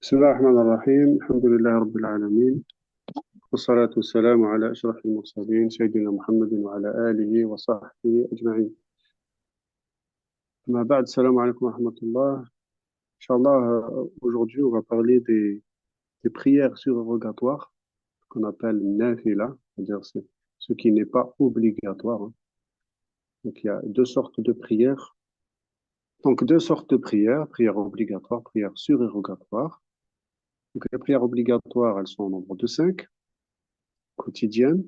بسم الله الرحمن الرحيم الحمد لله رب العالمين والصلاة والسلام على أشرف المرسلين سيدنا محمد وعلى آله وصحبه أجمعين. أما بعد السلام عليكم ورحمة الله. Inch'Allah, aujourd'hui on va parler des prières surérogatoires qu'on appelle nafila, c'est-à-dire ce qui n'est pas obligatoire, hein. Donc il y a deux sortes de prières. Donc deux sortes de prières, prières obligatoires, prières surérogatoires. Donc les prières obligatoires, elles sont au nombre de cinq, quotidiennes.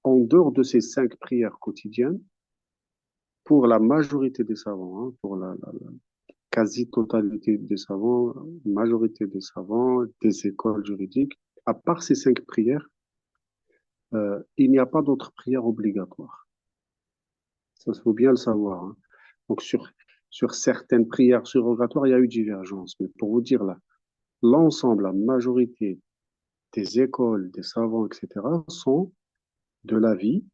En dehors de ces cinq prières quotidiennes, pour la majorité des savants, hein, pour la quasi-totalité des savants, majorité des savants, des écoles juridiques, à part ces cinq prières, il n'y a pas d'autres prières obligatoires. Ça, il faut bien le savoir, hein. Donc, sur certaines prières surrogatoires, il y a eu divergence. Mais pour vous dire là, l'ensemble, la majorité des écoles, des savants, etc., sont de l'avis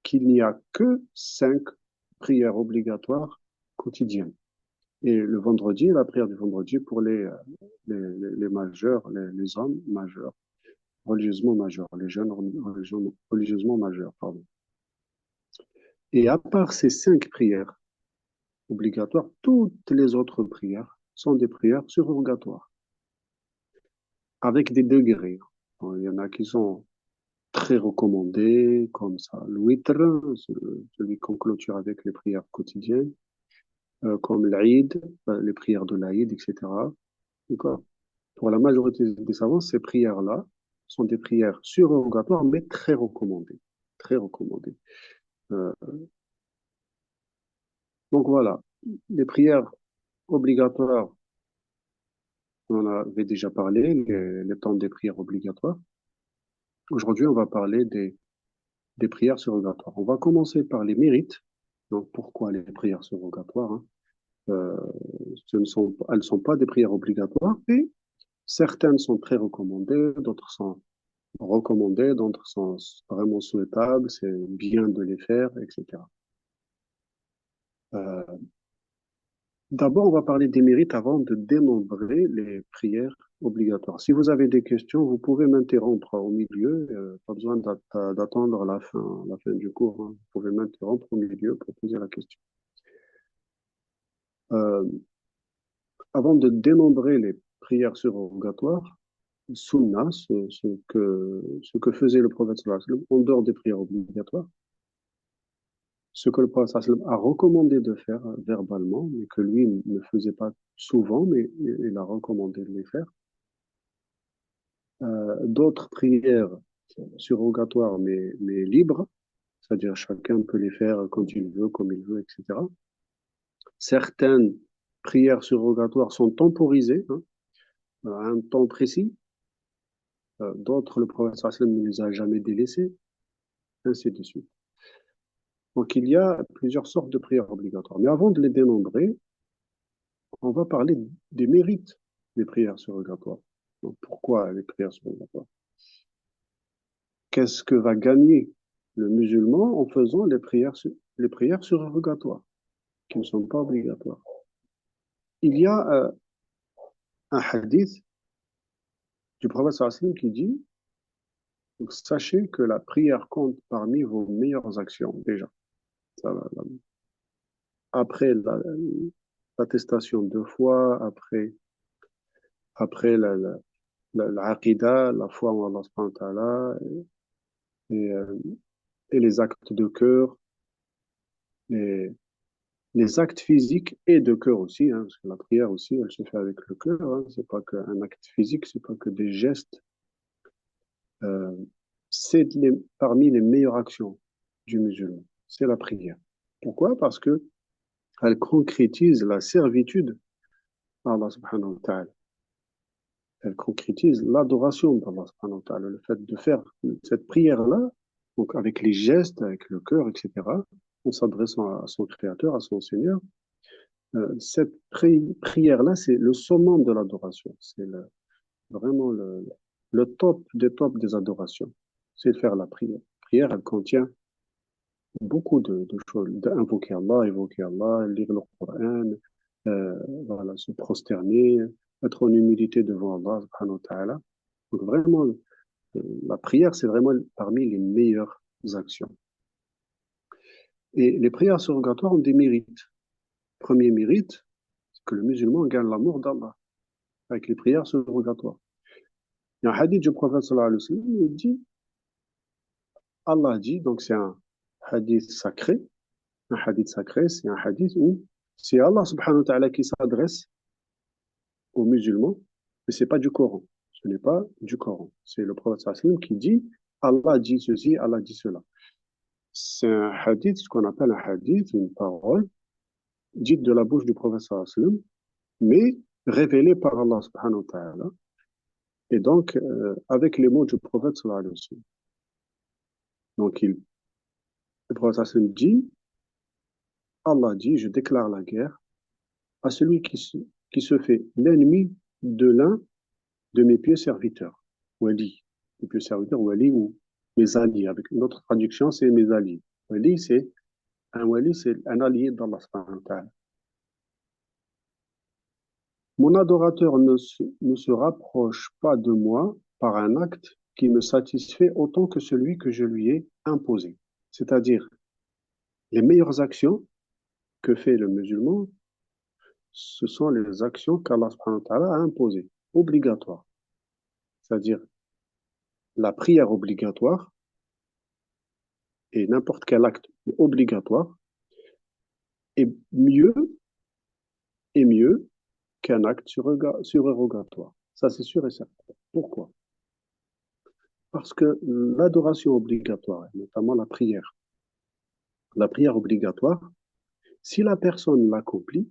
qu'il n'y a que cinq prières obligatoires quotidiennes. Et le vendredi, la prière du vendredi pour les majeurs, les hommes majeurs, religieusement majeurs, les jeunes religieusement majeurs, pardon. Et à part ces cinq prières obligatoires, toutes les autres prières sont des prières surrogatoires, avec des degrés. Bon, il y en a qui sont très recommandées, comme ça, le witr, celui qu'on clôture avec les prières quotidiennes, comme l'Aïd, les prières de l'Aïd, etc. D'accord? Pour la majorité des savants, ces prières-là sont des prières surrogatoires, mais très recommandées. Très recommandées. Euh, donc voilà, les prières obligatoires, on en avait déjà parlé, les temps des prières obligatoires. Aujourd'hui, on va parler des prières surrogatoires. On va commencer par les mérites. Donc pourquoi les prières surrogatoires, hein? Euh, elles ne sont pas des prières obligatoires, et certaines sont très recommandées, d'autres sont recommandées, d'autres sont vraiment souhaitables, c'est bien de les faire, etc. Euh, D'abord, on va parler des mérites avant de dénombrer les prières obligatoires. Si vous avez des questions, vous pouvez m'interrompre au milieu, pas besoin d'attendre la fin du cours, hein. Vous pouvez m'interrompre au milieu pour poser la question. Euh, Avant de dénombrer les prières surrogatoires, sunna, ce que faisait le prophète sallallahu alayhi wa sallam, en dehors des prières obligatoires, ce que le prophète sallallahu alayhi wa sallam a recommandé de faire verbalement, mais que lui ne faisait pas souvent, mais il a recommandé de les faire. D'autres prières surrogatoires, mais libres, c'est-à-dire chacun peut les faire quand il veut, comme il veut, etc. Certaines prières surrogatoires sont temporisées, hein, à un temps précis. D'autres, le prophète sallallahu alayhi wa sallam ne les a jamais délaissées, ainsi de suite. Donc, il y a plusieurs sortes de prières obligatoires. Mais avant de les dénombrer, on va parler des mérites des prières surrogatoires. Donc, pourquoi les prières surrogatoires? Qu'est-ce que va gagner le musulman en faisant les prières surrogatoires, qui ne sont pas obligatoires? Il y a un hadith du prophète sallallahu alayhi wa sallam qui dit, donc, sachez que la prière compte parmi vos meilleures actions, déjà. Ça, après l'attestation de foi, après l'aqida, la foi en Allah subhanahu wa ta'ala, et, euh, et les actes de cœur, les, les actes physiques et de cœur aussi, hein, parce que la prière aussi, elle se fait avec le cœur, hein, c'est pas qu'un acte physique, c'est pas que des gestes, euh, parmi les meilleures actions du musulman, c'est la prière. Pourquoi? Parce que elle concrétise la servitude à Allah subhanahu wa ta'ala. Elle concrétise l'adoration d'Allah subhanahu wa ta'ala, le fait de faire cette prière-là, donc avec les gestes, avec le cœur, etc., en s'adressant à son Créateur, à son Seigneur. Cette prière-là, c'est le summum de l'adoration. C'est vraiment le top des tops des adorations. C'est de faire la prière. La prière, elle contient beaucoup de choses. D'invoquer Allah, évoquer Allah, lire le Coran, voilà, se prosterner, être en humilité devant Allah subhanahu wa ta'ala. Donc vraiment, la prière, c'est vraiment parmi les meilleures actions. Et les prières surrogatoires ont des mérites. Premier mérite, c'est que le musulman gagne l'amour d'Allah avec les prières surrogatoires. Il y a un hadith du prophète sallallahu alayhi wa sallam, il dit, Allah dit, donc c'est un hadith sacré. Un hadith sacré, c'est un hadith où c'est Allah subhanahu wa ta'ala qui s'adresse aux musulmans, mais c'est pas du Coran. Ce n'est pas du Coran. C'est le prophète sallallahu alayhi wa sallam qui dit, Allah dit ceci, Allah dit cela. C'est un hadith, ce qu'on appelle un hadith, une parole dite de la bouche du prophète sallallahu alayhi wa sallam, mais révélée par Allah subhanahu wa ta'ala. Et donc, avec les mots du prophète sallallahu alayhi wa sallam. Donc, le prophète sallallahu alayhi wa sallam dit, Allah dit, je déclare la guerre à celui qui se fait l'ennemi de l'un de mes pieux serviteurs. Wali, mes pieux serviteurs, wali ou mes alliés. Avec une autre traduction, c'est mes alliés. Wali, c'est un allié d'Allah subhanahu wa ta'ala. Mon adorateur ne se rapproche pas de moi par un acte qui me satisfait autant que celui que je lui ai imposé. C'est-à-dire, les meilleures actions que fait le musulman, ce sont les actions qu'Allah subhanahu wa ta'ala a imposées, obligatoires. C'est-à-dire, la prière obligatoire et n'importe quel acte obligatoire est mieux, est mieux qu'un acte surérogatoire. Ça, c'est sûr et certain. Pourquoi? Parce que l'adoration obligatoire, notamment la prière obligatoire, si la personne l'accomplit,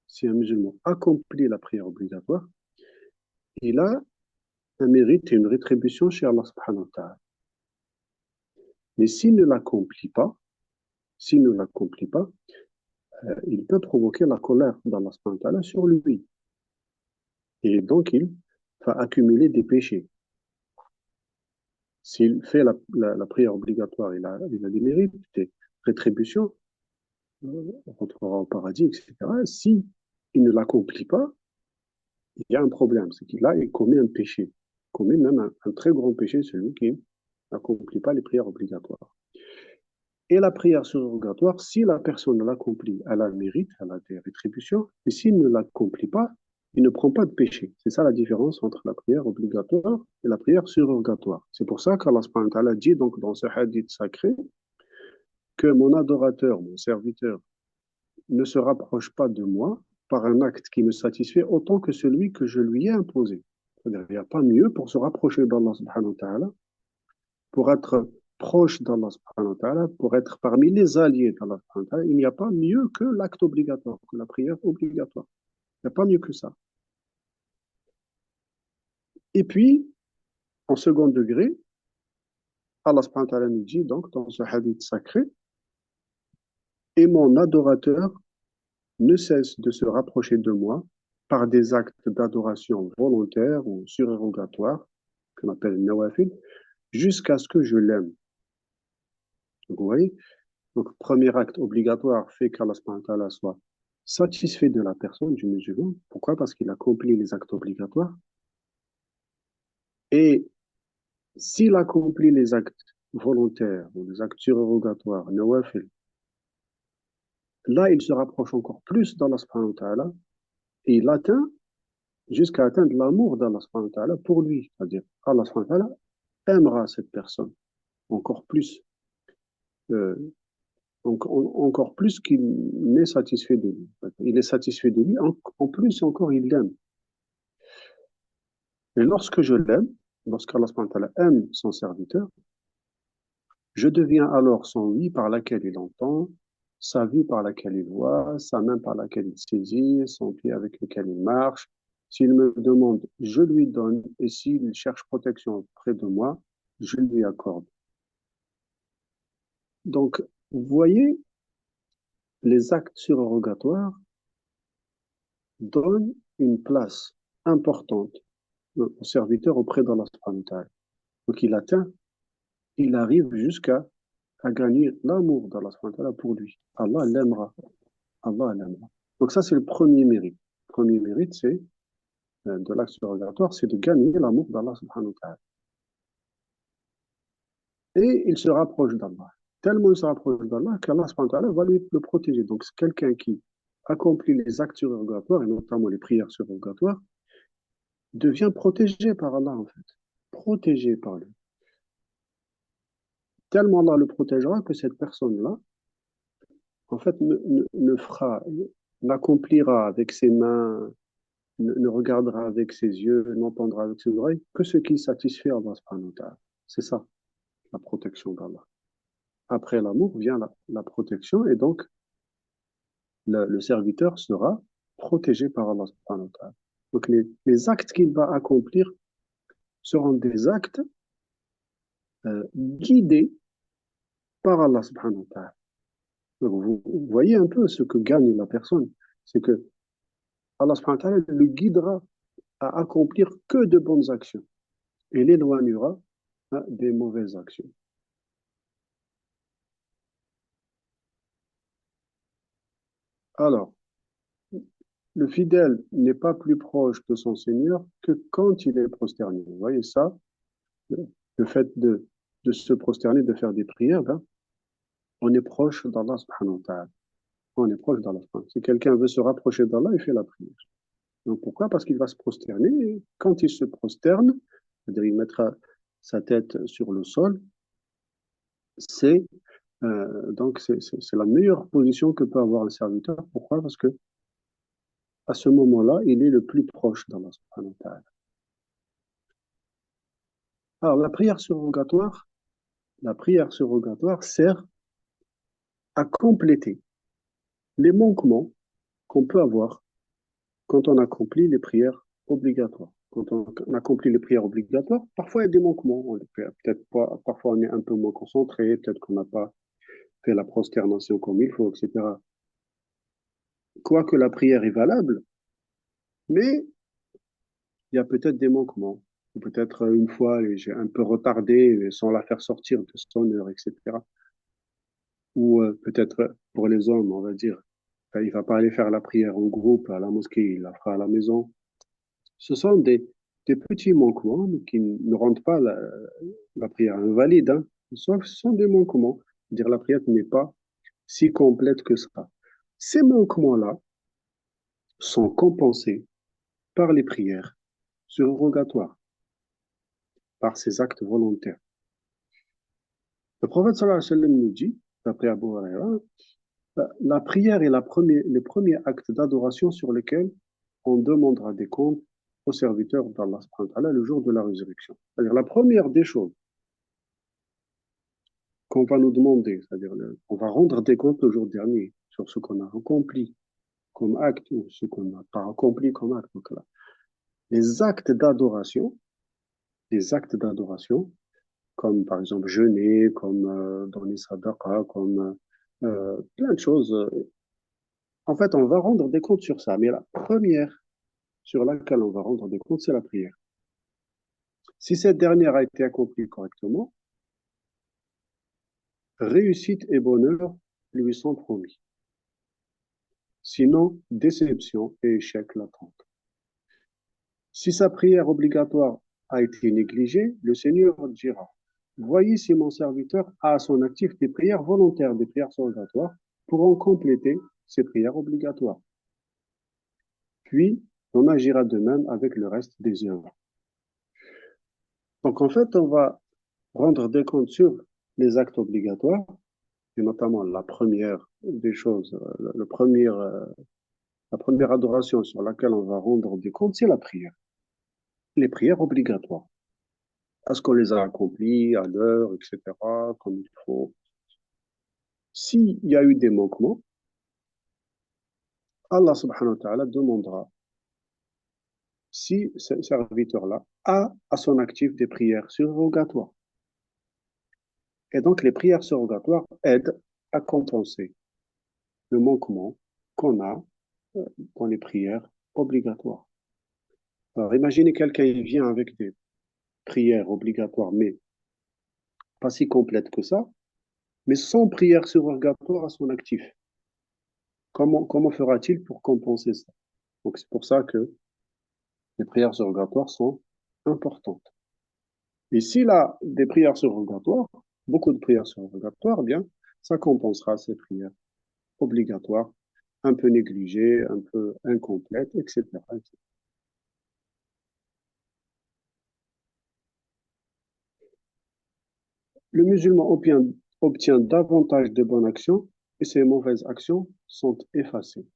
si un musulman accomplit la prière obligatoire, il a un mérite et une rétribution chez Allah subhanahu wa ta'ala. Mais s'il ne l'accomplit pas, il peut provoquer la colère d'Allah subhanahu wa ta'ala sur lui. Et donc, il va accumuler des péchés. S'il fait la prière obligatoire, il a des mérites, des rétributions, on rentrera au paradis, etc. Si il ne l'accomplit pas, il y a un problème. C'est qu'il il commet un péché. Il commet même un très grand péché, celui qui n'accomplit pas les prières obligatoires. Et la prière surrogatoire, si la personne l'accomplit, elle a le mérite, elle a des rétributions. Et s'il ne l'accomplit pas, il ne prend pas de péché. C'est ça la différence entre la prière obligatoire et la prière surrogatoire. C'est pour ça qu'Allah subhanahu wa ta'ala dit donc dans ce hadith sacré que mon adorateur, mon serviteur, ne se rapproche pas de moi par un acte qui me satisfait autant que celui que je lui ai imposé. C'est-à-dire, il n'y a pas mieux pour se rapprocher d'Allah subhanahu wa ta'ala, pour être proche d'Allah subhanahu wa ta'ala, pour être parmi les alliés d'Allah subhanahu wa ta'ala. Il n'y a pas mieux que l'acte obligatoire, que la prière obligatoire. Il n'y a pas mieux que ça. Et puis, en second degré, Allah subhanahu wa ta'ala nous dit donc dans ce hadith sacré, et mon adorateur ne cesse de se rapprocher de moi par des actes d'adoration volontaires ou surérogatoires, qu'on appelle nawafil, jusqu'à ce que je l'aime. Donc, vous voyez, donc, premier acte obligatoire fait qu'Allah subhanahu wa ta'ala soit satisfait de la personne, du musulman. Pourquoi? Parce qu'il accomplit les actes obligatoires. Et s'il accomplit les actes volontaires ou les actes surérogatoires, nawafil, là, il se rapproche encore plus d'Allah subhanahu wa ta'ala et il atteint jusqu'à atteindre l'amour d'Allah subhanahu wa ta'ala pour lui. C'est-à-dire, Allah subhanahu wa ta'ala aimera cette personne encore plus, euh, encore plus qu'il n'est satisfait de lui. Il est satisfait de lui, en plus encore il l'aime. Et lorsque je l'aime, lorsqu'Allah subhanahu wa ta'ala aime son serviteur, je deviens alors son oui par laquelle il entend, sa vue par laquelle il voit, sa main par laquelle il saisit, son pied avec lequel il marche. S'il me demande, je lui donne, et s'il cherche protection auprès de moi, je lui accorde. Donc, vous voyez, les actes surrogatoires donnent une place importante au serviteur auprès d'Allah subhanahu wa ta'ala. Donc, il arrive jusqu'à gagner l'amour d'Allah subhanahu wa ta'ala pour lui. Allah l'aimera. Allah l'aimera. Donc, ça, c'est le premier mérite. Le premier mérite, c'est de l'acte surrogatoire, c'est de gagner l'amour d'Allah subhanahu wa ta'ala. Et il se rapproche d'Allah. Tellement il se rapproche d'Allah qu'Allah subhanahu wa ta'ala va lui le protéger. Donc, c'est quelqu'un qui accomplit les actes surrogatoires, et notamment les prières surrogatoires, devient protégé par Allah, en fait. Protégé par lui. Tellement Allah le protégera que cette personne-là, en fait, ne fera, n'accomplira avec ses mains, ne regardera avec ses yeux, n'entendra avec ses oreilles que ce qui satisfait Allah subhanahu wa ta'ala. C'est ça, la protection d'Allah. Après l'amour vient la protection et donc le serviteur sera protégé par Allah subhanahu wa ta'ala. Donc les actes qu'il va accomplir seront des actes guidés par Allah subhanahu wa ta'ala. Donc vous voyez un peu ce que gagne la personne, c'est que Allah subhanahu wa ta'ala le guidera à accomplir que de bonnes actions et l'éloignera des mauvaises actions. Alors, le fidèle n'est pas plus proche de son Seigneur que quand il est prosterné. Vous voyez ça, le fait de se prosterner, de faire des prières, ben, on est proche d'Allah subhanahu wa ta'ala. On est proche d'Allah. Si quelqu'un veut se rapprocher d'Allah, il fait la prière. Donc pourquoi? Parce qu'il va se prosterner. Et quand il se prosterne, c'est-à-dire il mettra sa tête sur le sol, c'est c'est la meilleure position que peut avoir un serviteur. Pourquoi? Parce que à ce moment-là, il est le plus proche d'Allah subhanahu wa ta'ala. Alors la prière surrogatoire sert à compléter les manquements qu'on peut avoir quand on accomplit les prières obligatoires. Quand on accomplit les prières obligatoires, parfois il y a des manquements. Peut-être pas, parfois on est un peu moins concentré, peut-être qu'on n'a pas fait la prosternation comme il faut, etc. Quoique la prière est valable, mais il y a peut-être des manquements. Peut-être une fois, j'ai un peu retardé sans la faire sortir de son heure, etc. Ou peut-être pour les hommes, on va dire, il ne va pas aller faire la prière en groupe à la mosquée, il la fera à la maison. Ce sont des petits manquements qui ne rendent pas la prière invalide, hein. Ce sont des manquements. C'est-à-dire la prière n'est pas si complète que ça. Ces manquements-là sont compensés par les prières surrogatoires, par ces actes volontaires. Le prophète sallallahu alayhi wa sallam nous dit, d'après Abu Huraira, la prière est le premier acte d'adoration sur lequel on demandera des comptes aux serviteurs d'Allah subhanahu wa ta'ala le jour de la résurrection. C'est-à-dire la première des choses qu'on va nous demander, c'est-à-dire on va rendre des comptes le jour dernier sur ce qu'on a accompli comme acte ou ce qu'on n'a pas accompli comme acte. Donc là, les actes d'adoration, les actes d'adoration, comme par exemple jeûner, comme donner sadaqa, comme plein de choses. En fait, on va rendre des comptes sur ça. Mais la première sur laquelle on va rendre des comptes, c'est la prière. Si cette dernière a été accomplie correctement, réussite et bonheur lui sont promis. Sinon, déception et échec l'attendent. Si sa prière obligatoire a été négligée, le Seigneur dira, voyez si mon serviteur a à son actif des prières volontaires, des prières surrogatoires, pour en compléter ses prières obligatoires. Puis, on agira de même avec le reste des œuvres. Donc, en fait, on va rendre des comptes sur les actes obligatoires, et notamment la première des choses, la première adoration sur laquelle on va rendre des comptes, c'est la prière. Les prières obligatoires. Est-ce qu'on les a accomplies à l'heure, etc., comme il faut? S'il y a eu des manquements, Allah subhanahu wa ta'ala demandera si ce serviteur-là a à son actif des prières surrogatoires. Et donc, les prières surrogatoires aident à compenser le manquement qu'on a dans les prières obligatoires. Alors, imaginez quelqu'un qui vient avec des prières obligatoires, mais pas si complètes que ça, mais sans prière surrogatoire à son actif. Comment fera-t-il pour compenser ça? Donc, c'est pour ça que Les prières surrogatoires sont importantes. Et s'il a des prières surrogatoires, beaucoup de prières surrogatoires, eh bien, ça compensera ces prières obligatoires, un peu négligées, un peu incomplètes, etc. Le musulman obtient davantage de bonnes actions et ses mauvaises actions sont effacées.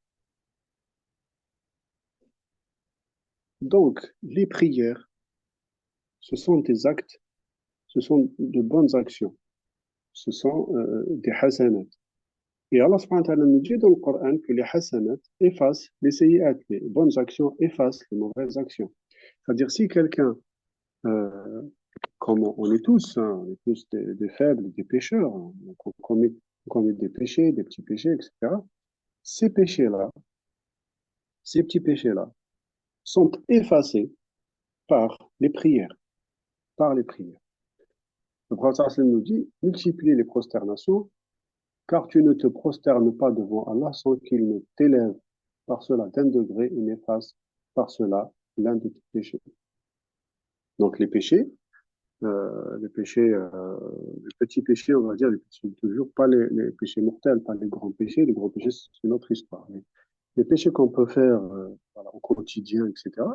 Donc, les prières, ce sont des actes, ce sont de bonnes actions, ce sont des hasanat. Et Allah subhanahu wa ta'ala nous dit dans le Coran que les hasanat effacent les sayyi'at, les bonnes actions effacent les mauvaises actions. C'est-à-dire si quelqu'un, euh, comme on est tous, hein, on est tous des faibles, des pécheurs, hein, donc on commet des péchés, des petits péchés, etc. Ces péchés-là, ces petits péchés-là, sont effacés par les prières, par les prières. Le prophète sallam nous dit, multiplie les prosternations, car tu ne te prosternes pas devant Allah sans qu'il ne t'élève par cela d'un degré et n'efface par cela l'un de tes péchés. Donc les péchés, les petits péchés, on va dire, les péchés toujours, pas les péchés mortels, pas les grands péchés. Les grands péchés, c'est une autre histoire. Mais les péchés qu'on peut faire voilà, au quotidien, etc.,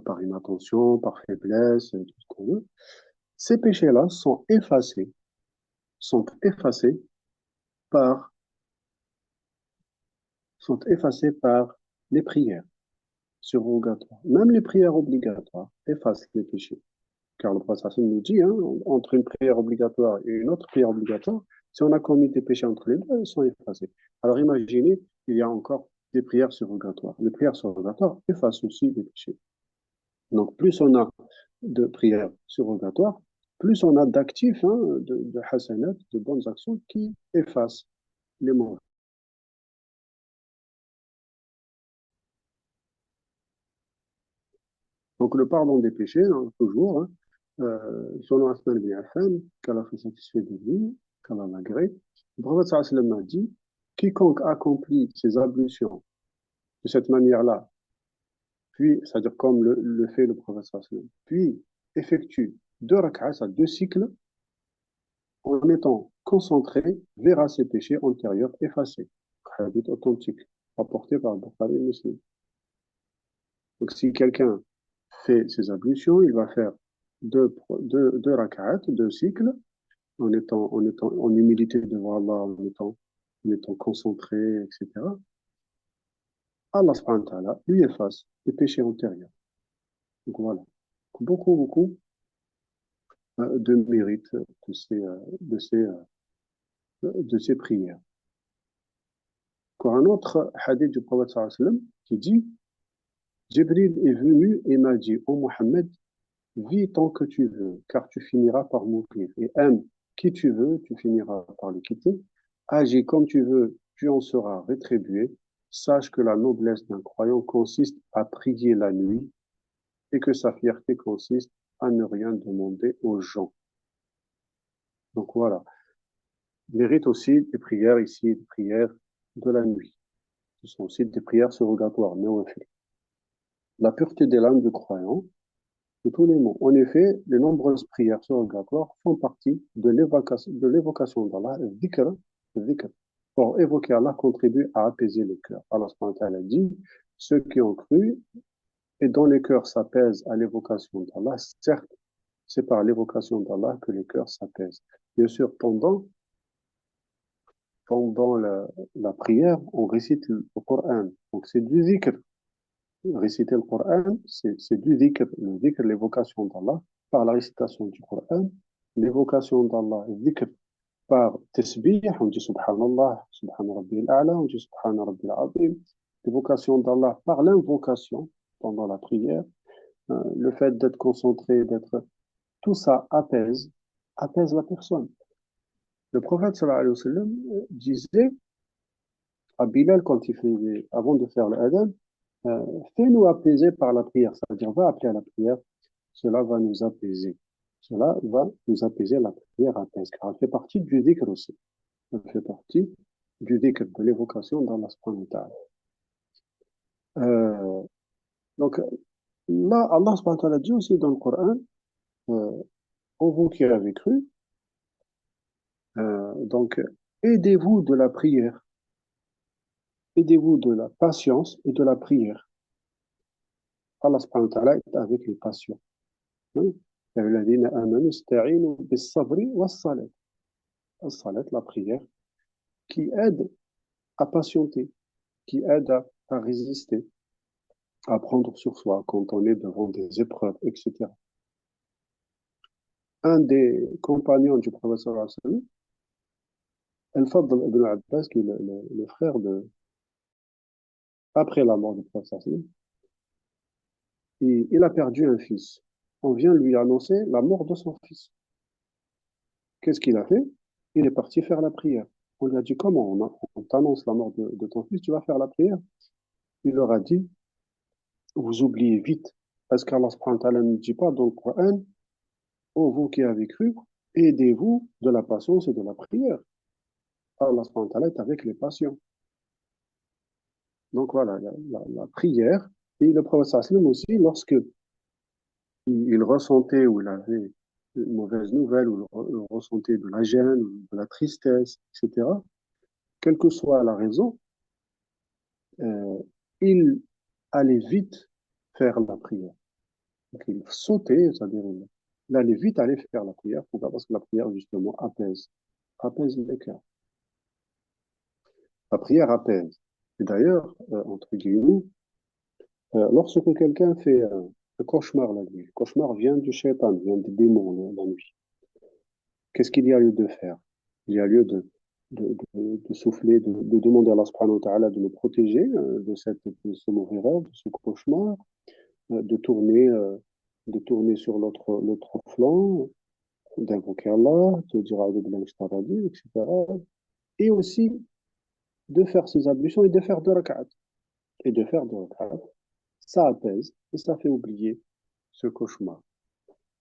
par inattention, par faiblesse, tout ce qu'on veut, ces péchés-là sont effacés par, sont effacés par les prières surrogatoires. Même les prières obligatoires effacent les péchés. Car le prophète nous dit, hein, entre une prière obligatoire et une autre prière obligatoire, si on a commis des péchés entre les deux, ils sont effacés. Alors imaginez, il y a encore des prières surrogatoires. Les prières surrogatoires effacent aussi les péchés. Donc plus on a de prières surrogatoires, plus on a d'actifs, hein, de hasanat, de bonnes actions qui effacent les mauvais. Donc le pardon des péchés, hein, toujours, hein, selon Asman bin Affan, qu'Allah soit satisfait de lui, qu'Allah l'agrée, le prophète sallallahu alayhi wa sallam a dit, quiconque accomplit ses ablutions de cette manière-là, puis, c'est-à-dire comme le fait le prophète sallallahu alayhi wa sallam, puis effectue deux rak'ahs, à deux cycles, en étant concentré, verra ses péchés antérieurs effacés. Hadith authentique, rapporté par Bukhari et Muslim. Donc si quelqu'un fait ses ablutions, il va faire deux rak'at, deux cycles, en étant en humilité devant Allah, en étant concentré, etc. Allah subhanahu wa ta'ala lui efface les péchés antérieurs. Donc voilà. Beaucoup, beaucoup de mérite de ces prières. Encore un autre hadith du prophète sallallahu alayhi wa sallam qui dit, Jibril est venu et m'a dit, ô Mohammed, vis tant que tu veux, car tu finiras par mourir. Et aime qui tu veux, tu finiras par le quitter. Agis comme tu veux, tu en seras rétribué. Sache que la noblesse d'un croyant consiste à prier la nuit et que sa fierté consiste à ne rien demander aux gens. Donc voilà. Il mérite aussi des prières ici, des prières de la nuit. Ce sont aussi des prières surrogatoires, mais on fait. La pureté des l'âme du croyant, de tous les mots. En effet, les nombreuses prières surrogatoires font partie de l'évocation d'Allah, le dhikr, pour évoquer Allah contribue à apaiser le cœur. Allah subhanahu wa ta'ala dit, ceux qui ont cru et dont les cœurs s'apaisent à l'évocation d'Allah, certes, c'est par l'évocation d'Allah que les cœurs s'apaisent. Bien sûr, pendant la prière, on récite le Coran. Donc c'est du dhikr. Réciter le Coran, c'est du dhikr. Le dhikr, l'évocation d'Allah, par la récitation du Coran, l'évocation d'Allah, le dhikr, par tasbih, on dit Subhanallah, Subhan Rabbi al-A'la, on dit Subhan Rabbi al-Azim, l'évocation d'Allah par l'invocation pendant la prière, le fait d'être concentré, tout ça apaise la personne. Le prophète sallallahu alayhi wa sallam disait à Bilal quand il faisait, avant de faire le adhan, fais-nous apaiser par la prière, c'est-à-dire va appeler à la prière, cela va nous apaiser. Cela va nous apaiser, la prière apaise, car elle fait partie du dhikr aussi. Elle fait partie du dhikr, de l'évocation dans la subhanahu wa ta'ala. Donc, Là, Allah subhanahu wa ta'ala dit aussi dans le Coran, euh, ô vous qui avez cru, donc aidez-vous de la prière, aidez-vous de la patience et de la prière. Allah subhanahu wa ta'ala est avec les patients. Hein. يا أيها الذين آمنوا استعينوا بالصبر والصلاة. الصلاة, la prière, qui aide à patienter, qui aide à résister, à prendre sur soi quand on est devant des épreuves, etc. Un des compagnons du prophète sallallahu alayhi wa sallam, Al-Fadl ibn Abbas, qui est le frère de, après la mort du prophète sallallahu alayhi wa sallam, il a perdu un fils. On vient lui annoncer la mort de son fils. Qu'est-ce qu'il a fait? Il est parti faire la prière. On lui a dit, comment on t'annonce la mort de ton fils, tu vas faire la prière? Il leur a dit, vous oubliez vite. Parce qu'Allah subhanahu wa ta'ala ne dit pas dans le Coran, ô vous qui avez cru, aidez-vous de la patience et de la prière. Allah subhanahu wa ta'ala est avec les patients. Donc voilà, la prière. Et le prophète sallam aussi, lorsque il ressentait ou il avait une mauvaise nouvelle, ou il ressentait de la gêne, ou de la tristesse, etc., quelle que soit la raison, euh, il allait vite faire la prière. Donc, il sautait, c'est-à-dire il allait vite aller faire la prière. Pourquoi? Parce que la prière, justement, apaise les cœurs. La prière apaise. Et d'ailleurs, entre guillemets, lorsque quelqu'un fait un cauchemar la nuit, le cauchemar vient du shaitan, vient des démons la nuit. Qu'est-ce qu'il y a lieu de faire? Il y a lieu de souffler, de demander à Allah subhanahu wa ta'ala de nous protéger de ce mauvais rêve, de ce cauchemar, de tourner sur l'autre flanc, d'invoquer Allah, de dire A'udhu billahi minash shaitanir rajim, etc. Et aussi de faire ses ablutions et de faire deux rak'at. Et de faire deux rak'at, ça apaise et ça fait oublier ce cauchemar.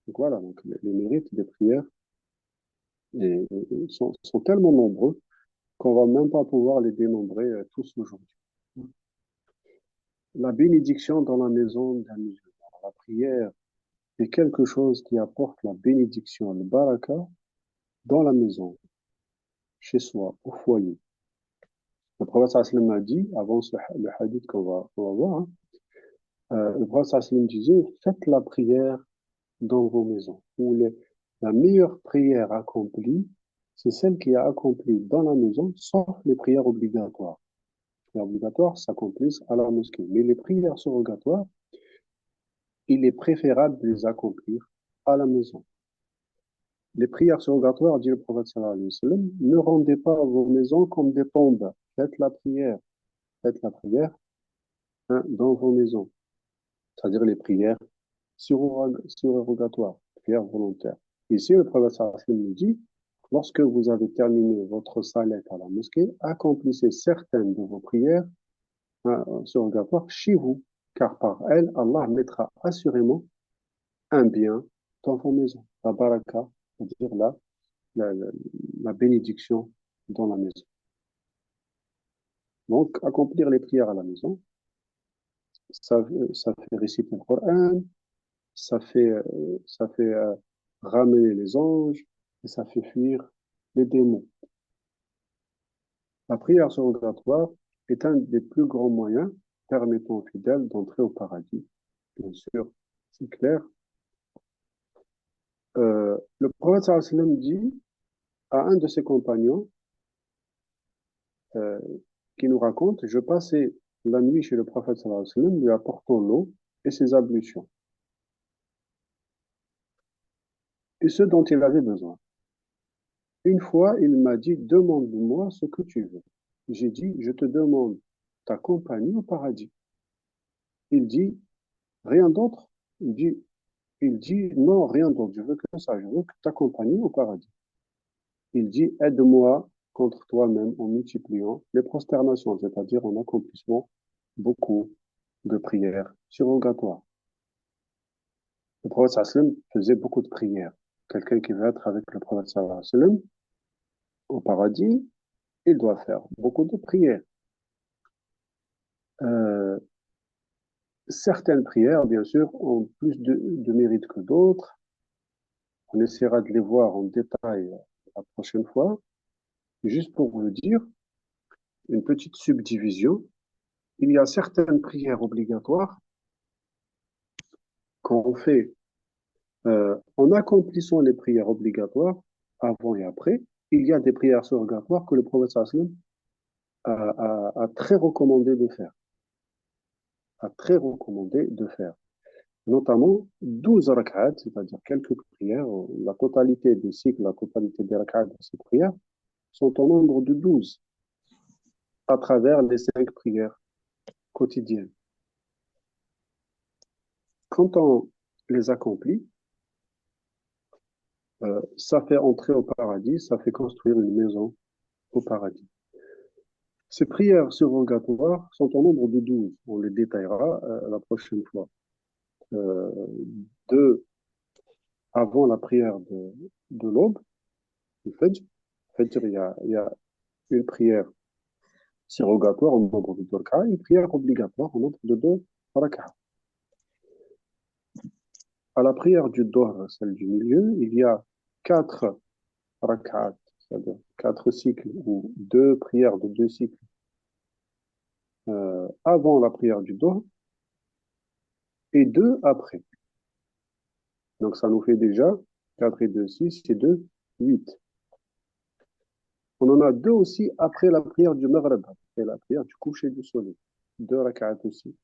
Donc voilà, donc les mérites des prières sont tellement nombreux qu'on va même pas pouvoir les dénombrer tous aujourd'hui. La bénédiction dans la maison d'un musulman, la prière est quelque chose qui apporte la bénédiction, le baraka, dans la maison, chez soi, au foyer. Le prophète sallam a dit, avant le hadith qu'on va voir, hein, le prophète sallam disait, faites la prière dans vos maisons. La meilleure prière accomplie, c'est celle qui est accomplie dans la maison, sauf les prières obligatoires. Les prières obligatoires s'accomplissent à la mosquée. Mais les prières surrogatoires, il est préférable de les accomplir à la maison. Les prières surrogatoires, dit le prophète sallallahu alayhi wa sallam, ne rendez pas vos maisons comme des tombes. Faites la prière, hein, dans vos maisons. C'est-à-dire les prières surrogatoires, prières volontaires. Ici, le prophète sallallahu alayhi wa sallam nous dit, lorsque vous avez terminé votre salat à la mosquée, accomplissez certaines de vos prières, hein, surrogatoires chez vous, car par elles, Allah mettra assurément un bien dans vos maisons. La baraka, c'est-à-dire la, la, la bénédiction dans la maison. Donc, accomplir les prières à la maison, ça fait réciter le Coran, ça fait ramener les anges et ça fait fuir les démons. La prière surrogatoire est un des plus grands moyens permettant aux fidèles d'entrer au paradis. Bien sûr, c'est clair. Le prophète sallallahu alayhi wa sallam dit à un de ses compagnons euh, qui nous raconte, je passais la nuit chez le prophète sallallahu alayhi wa sallam, lui apportant l'eau et ses ablutions, et ce dont il avait besoin. Une fois, il m'a dit, demande-moi ce que tu veux. J'ai dit, je te demande ta compagnie au paradis. Il dit, rien d'autre. Il dit, non, rien d'autre. Je veux que ça. Je veux que ta compagnie au paradis. Il dit, aide-moi contre toi-même en multipliant les prosternations, c'est-à-dire en accomplissement beaucoup de prières surrogatoires. Le prophète sallam faisait beaucoup de prières. Quelqu'un qui veut être avec le prophète sallam au paradis, il doit faire beaucoup de prières. Euh, Certaines prières, bien sûr, ont plus de mérite que d'autres. On essaiera de les voir en détail la prochaine fois. Juste pour vous dire, une petite subdivision. Il y a certaines prières obligatoires qu'on fait en accomplissant les prières obligatoires avant et après. Il y a des prières surrogatoires que le prophète sallam a très recommandé de faire, a très recommandé de faire. Notamment 12 rak'at, c'est-à-dire quelques prières, la totalité des cycles, la totalité des rak'at de ces prières sont au nombre de 12 à travers les 5 prières quotidiennes. Quand on les accomplit, ça fait entrer au paradis, ça fait construire une maison au paradis. Ces prières surrogatoires sont au nombre de 12. On les détaillera la prochaine fois. Euh, Deux avant la prière de l'aube, du Fajr. Fajr, il y a une prière surrogatoire au nombre de 2 rak'ah, une prière obligatoire au nombre de 2 rak'ah. À la prière du Dohr, celle du milieu, il y a 4 rak'at, c'est-à-dire 4 cycles ou 2 prières de 2 cycles avant la prière du Dohr et 2 après. Donc ça nous fait déjà 4 et 2, 6 et 2, 8. On en a 2 aussi après la prière du Maghreb, après la prière du coucher du soleil. 2 rak'at aussi.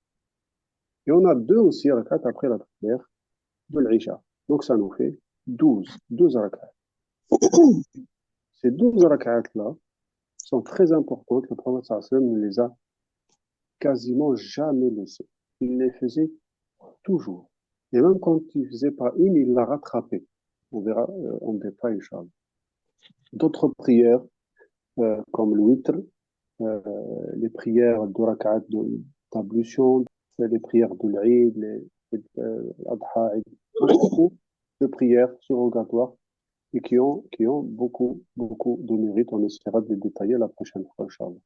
Et on a 2 aussi rak'at après la prière de l'Isha. Donc ça nous fait 12 rak'at. Ces 12 rak'at-là sont très importantes. Le prophète sallam ne les a quasiment jamais laissées. Il les faisait toujours. Et même quand il ne faisait pas une, il l'a rattrapée. On verra en détail, Inch'Allah. D'autres prières, comme le witr, euh, les prières de rak'at d'ablution, les prières de l'Eid, l'Adha, beaucoup de prières surrogatoires et qui ont beaucoup de mérite. On essaiera de les détailler la prochaine fois, Inch'Allah.